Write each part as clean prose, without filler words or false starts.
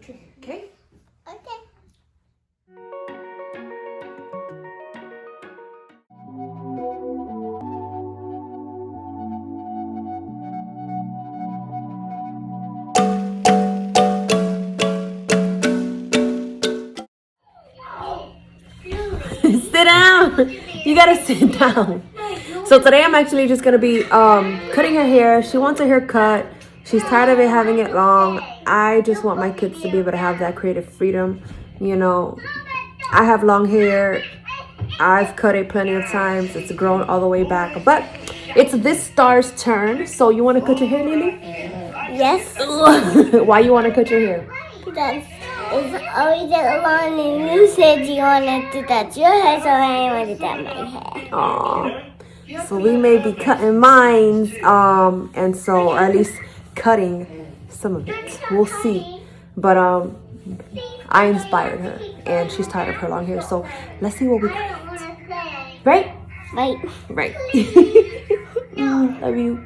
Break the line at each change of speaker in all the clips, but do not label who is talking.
cut your hair, okay?
Okay.
Sit down. You gotta sit down. So today I'm actually just gonna be cutting her hair. She wants her hair cut. She's tired of it having it long. I just want my kids to be able to have that creative freedom. You know, I have long hair. I've cut it plenty of times. It's grown all the way back. But it's this star's turn. So you want to cut your hair, Lily?
Yes.
Why you want to cut your hair?
Because it's always that long and you said you wanted to touch your hair, so I wanted to touch my hair.
Aww. So we may be cutting mines, and so, or at least cutting some of it. We'll see. But I inspired her, and she's tired of her long hair. So let's see what we create. Right?
Right.
Right. Love you.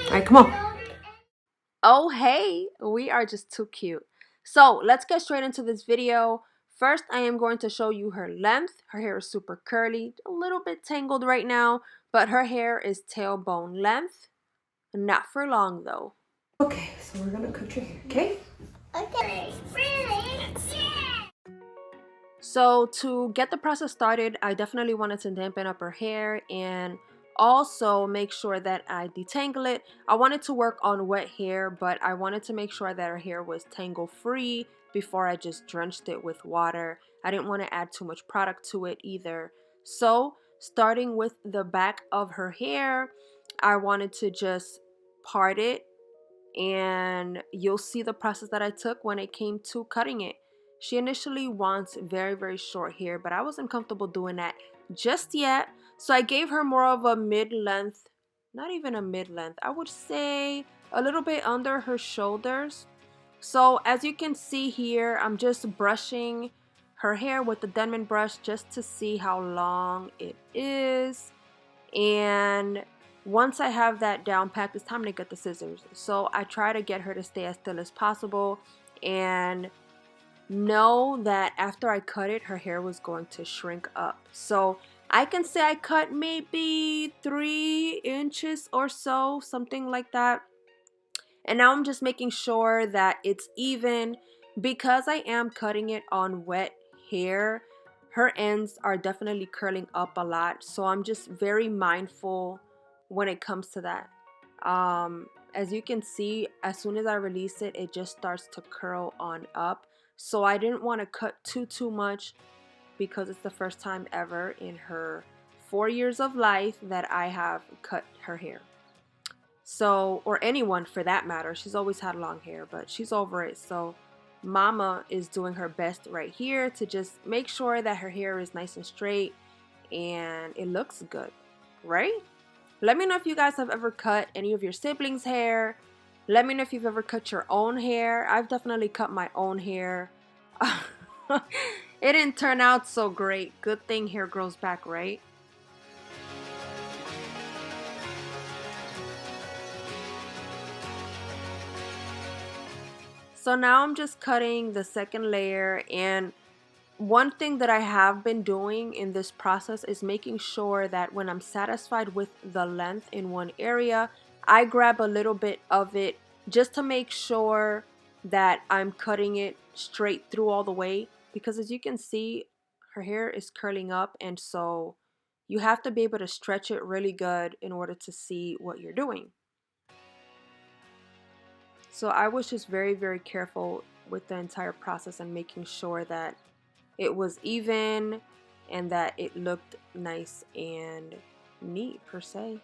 All right, come on. Oh, hey, we are just too cute. So let's get straight into this video. First, I am going to show you her length. Her hair is super curly, a little bit tangled right now, but her hair is tailbone length. Not for long though. Okay, so we're gonna cut your hair, okay?
Okay.
So to get the process started, I definitely wanted to dampen up her hair and also make sure that I detangle it. I wanted to work on wet hair, but I wanted to make sure that her hair was tangle free before I just drenched it with water. I didn't want to add too much product to it either. So starting with the back of her hair, I wanted to just part it, and you'll see the process that I took when it came to cutting it. She initially wants very short hair, but I wasn't comfortable doing that just yet. So I gave her more of a mid-length, not even a mid-length, I would say a little bit under her shoulders. So as you can see here, I'm just brushing her hair with the Denman brush just to see how long it is. And once I have that down packed, it's time to get the scissors. So I try to get her to stay as still as possible and know that after I cut it, her hair was going to shrink up. So I can say I cut maybe 3 inches or so, something like that. And now I'm just making sure that it's even. Because I am cutting it on wet hair, her ends are definitely curling up a lot. So I'm just very mindful when it comes to that. As you can see, as soon as I release it, it just starts to curl on up. So I didn't want to cut too much because it's the first time ever in her 4 years of life that I have cut her hair. So, or anyone for that matter. She's always had long hair, but she's over it. So Mama is doing her best right here to just make sure that her hair is nice and straight and it looks good, right? Let me know if you guys have ever cut any of your siblings' hair. Let me know if you've ever cut your own hair. I've definitely cut my own hair. It didn't turn out so great. Good thing hair grows back, right? So now I'm just cutting the second layer, and one thing that I have been doing in this process is making sure that when I'm satisfied with the length in one area, I grab a little bit of it just to make sure that I'm cutting it straight through all the way, because as you can see, her hair is curling up, and so you have to be able to stretch it really good in order to see what you're doing. So I was just very careful with the entire process and making sure that it was even and that it looked nice and neat per se.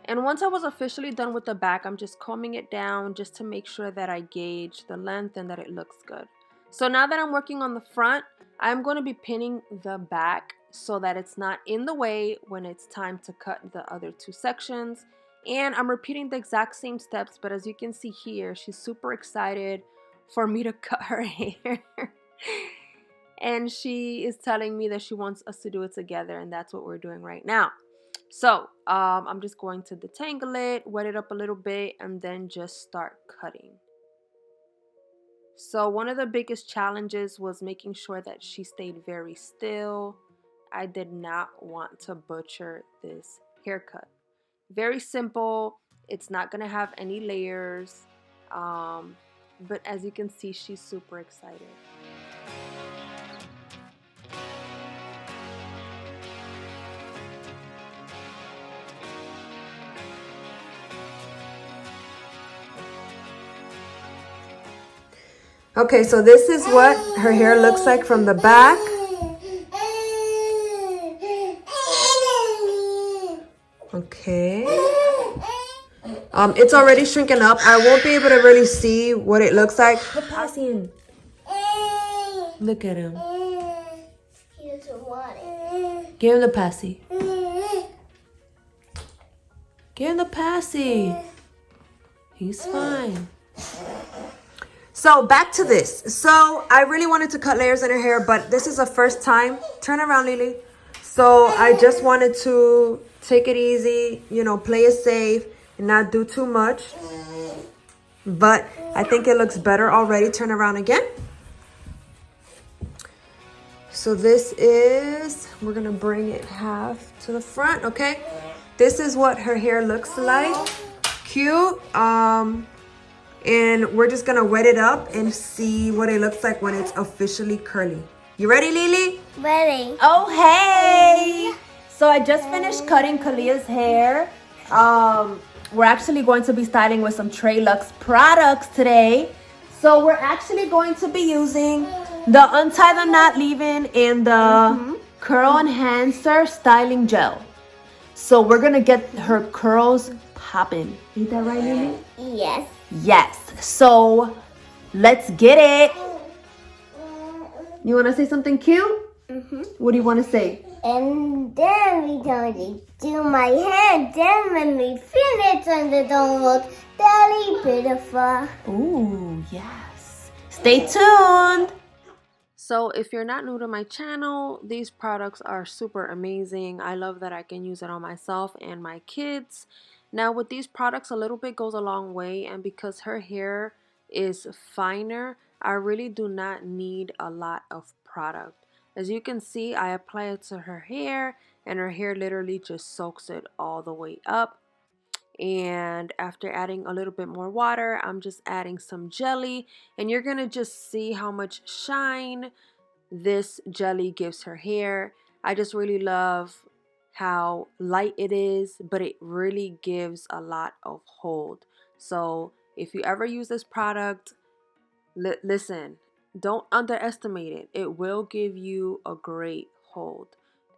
And once I was officially done with the back, I'm just combing it down just to make sure that I gauge the length and that it looks good. So now that I'm working on the front, I'm going to be pinning the back so that it's not in the way when it's time to cut the other 2 sections. And I'm repeating the exact same steps, but as you can see here, she's super excited for me to cut her hair. And she is telling me that she wants us to do it together, and that's what we're doing right now. So I'm just going to detangle it, wet it up a little bit, and then just start cutting. So one of the biggest challenges was making sure that she stayed very still. I did not want to butcher this haircut. Very simple. It's not gonna have any layers, but as you can see, she's super excited. Okay, so this is what her hair looks like from the back. Okay. It's already shrinking up. I won't be able to really see what it looks like. Look at him.
He doesn't want it.
Give him the passy. Give him the passy. He's fine. So back to this. So I really wanted to cut layers in her hair, but this is the first time. Turn around, Lily. So I just wanted to take it easy, you know, play it safe and not do too much. But I think it looks better already. Turn around again. So this is, we're gonna bring it half to the front, okay? This is what her hair looks like. Cute. And we're just gonna wet it up and see what it looks like when it's officially curly. You ready, Lily?
Ready.
Oh, hey! So I just finished cutting Kalia's hair. We're actually going to be styling with some Treluxe products today. So we're actually going to be using the Untie the Knot Leave-In and the Curl Enhancer Styling Gel. So we're gonna get her curls popping. Is that right, Lily?
Yes.
Yes. So let's get it. You want to say something cute? What do you want to say?
And then we're going to do my hair. Then when we finish and it don't look very beautiful.
Ooh, yes. Stay tuned. So if you're not new to my channel, these products are super amazing. I love that I can use it on myself and my kids. Now with these products, a little bit goes a long way, and because her hair is finer, I really do not need a lot of product. As you can see, I apply it to her hair and her hair literally just soaks it all the way up. And after adding a little bit more water, I'm just adding some jelly, and you're gonna just see how much shine this jelly gives her hair. I just really love how light it is, but it really gives a lot of hold. So if you ever use this product, listen, don't underestimate it. It will give you a great hold.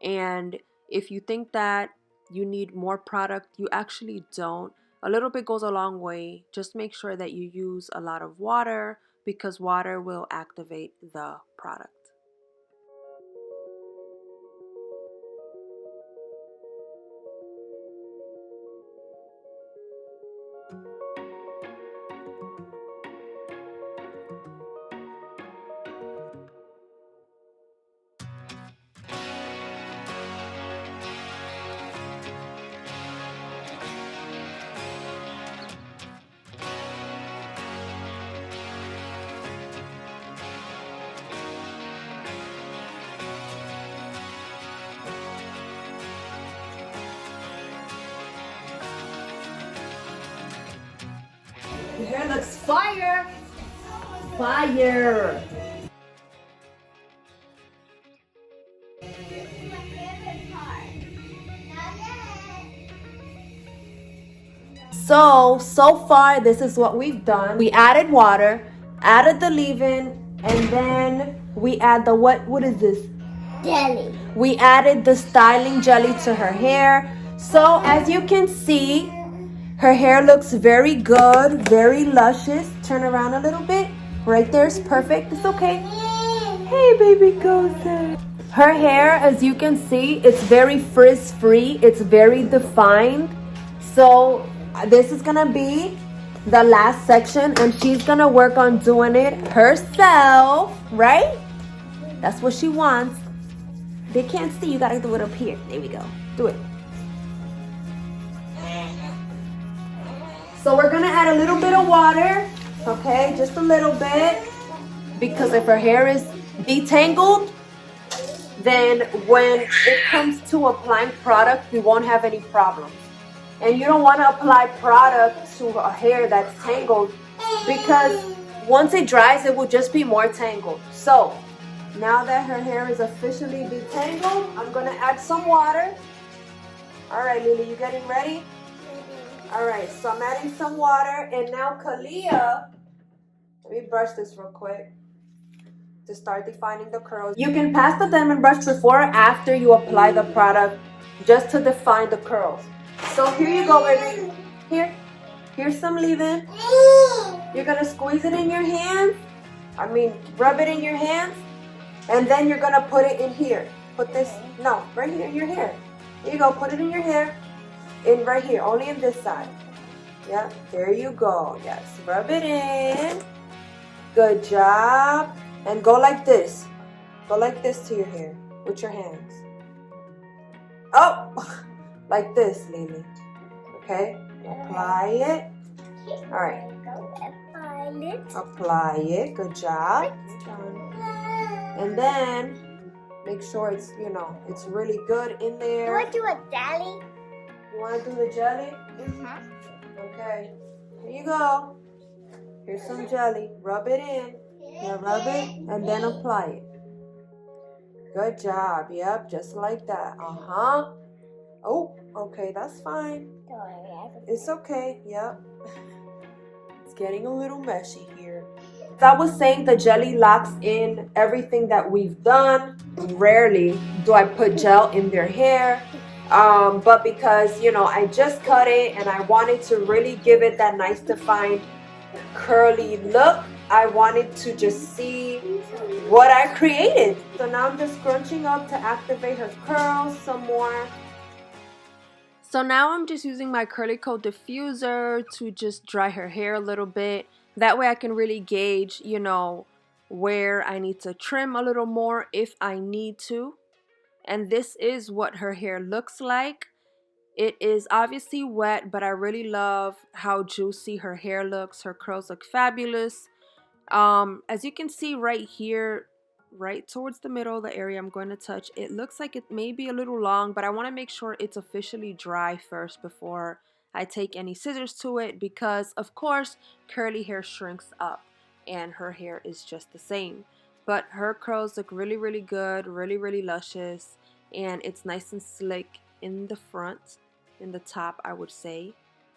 And if you think that you need more product, you actually don't. A little bit goes a long way. Just make sure that you use a lot of water, because water will activate the product. Your hair looks fire! Fire! So far this is what we've done. We added water, added the leave-in, and then we add the what is this?
Jelly.
We added the styling jelly to her hair. So as you can see, her hair looks very good, very luscious. Turn around a little bit. Right there is perfect. It's okay. Hey, baby Goza. Her hair, as you can see, it's very frizz-free. It's very defined. So this is gonna be the last section, and she's gonna work on doing it herself, right? That's what she wants. They can't see, you gotta do it up here. There we go. Do it. So we're gonna add a little bit of water, okay? Just a little bit, because if her hair is detangled, then when it comes to applying product, we won't have any problems. And you don't want to apply product to a hair that's tangled, because once it dries, it will just be more tangled. So now that her hair is officially detangled, I'm going to add some water. All right, Lily, you getting ready? All right, so I'm adding some water. And now Kalia, let me brush this real quick to start defining the curls. You can pass the diamond brush before or after you apply the product, just to define the curls. So here you go, baby. Here's some leave-in. You're gonna squeeze it in your hands. Rub it in your hands. And then you're gonna put it in here. Put this, no, right here in your hair. Here you go, put it in your hair. In right here, only in this side. Yeah, there you go. Yes, rub it in. Good job. And go like this. Go like this to your hair with your hands. Oh, like this, Lily. Okay, apply it. All right. Apply it. Good job. And then make sure it's, it's really good in there.
You want to do a jelly?
You want to do the jelly? Okay. Here you go. Here's some jelly. Rub it in. Yeah, rub it and then apply it. Good job. Yep, just like that. Oh, okay, that's fine. It's okay. Yep. It's getting a little messy here. As I was saying, the jelly locks in everything that we've done. Rarely do I put gel in their hair. But because, I just cut it and I wanted to really give it that nice defined curly look, I wanted to just see what I created. So now I'm just scrunching up to activate her curls some more. So now I'm just using my Curly Coat diffuser to just dry her hair a little bit. That way I can really gauge, where I need to trim a little more if I need to. And this is what her hair looks like. It is obviously wet, but I really love how juicy her hair looks. Her curls look fabulous. As you can see right here, right towards the middle, the area I'm going to touch, it looks like it may be a little long, but I want to make sure it's officially dry first before I take any scissors to it, because of course curly hair shrinks up and her hair is just the same. But her curls look really, really good, really, really luscious, and it's nice and slick in the front, in the top, I would say.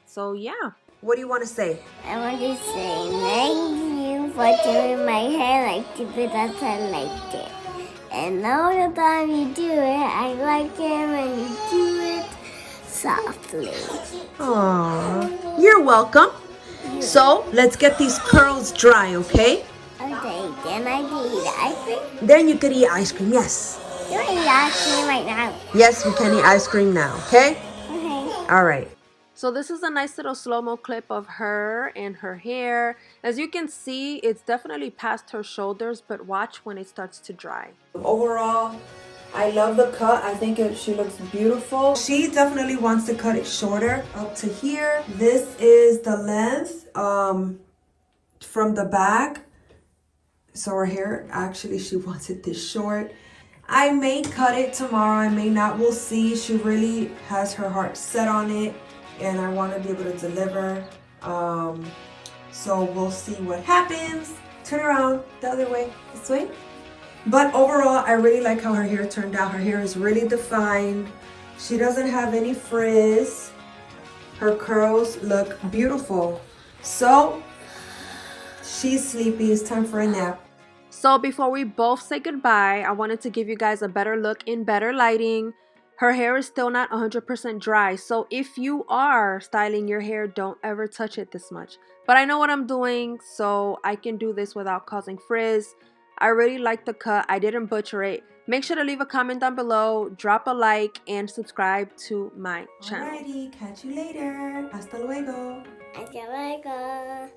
So yeah, what do you want to say?
I want to say thank you for doing my hair like this, because I liked it. And all the time you do it, I like it when you do it softly.
Aww, you're welcome. So let's get these curls dry, okay?
Okay, then I can eat ice cream.
Then you can eat ice cream, yes.
You want to eat ice cream right now?
Yes, we can eat ice cream now, okay?
Okay.
All right. So this is a nice little slow-mo clip of her and her hair. As you can see, it's definitely past her shoulders, but watch when it starts to dry. Overall, I love the cut. I think she looks beautiful. She definitely wants to cut it shorter up to here. This is the length from the back. So her hair, actually, she wants it this short. I may cut it tomorrow. I may not. We'll see. She really has her heart set on it, and I want to be able to deliver. So we'll see what happens. Turn around the other way, this way. But overall, I really like how her hair turned out. Her hair is really defined. She doesn't have any frizz. Her curls look beautiful. So she's sleepy. It's time for a nap. So before we both say goodbye, I wanted to give you guys a better look in better lighting. Her hair is still not 100% dry, so if you are styling your hair, don't ever touch it this much. But I know what I'm doing, so I can do this without causing frizz. I really like the cut. I didn't butcher it. Make sure to leave a comment down below, drop a like, and subscribe to my channel.
Alrighty, catch you later. Hasta luego.
Hasta luego.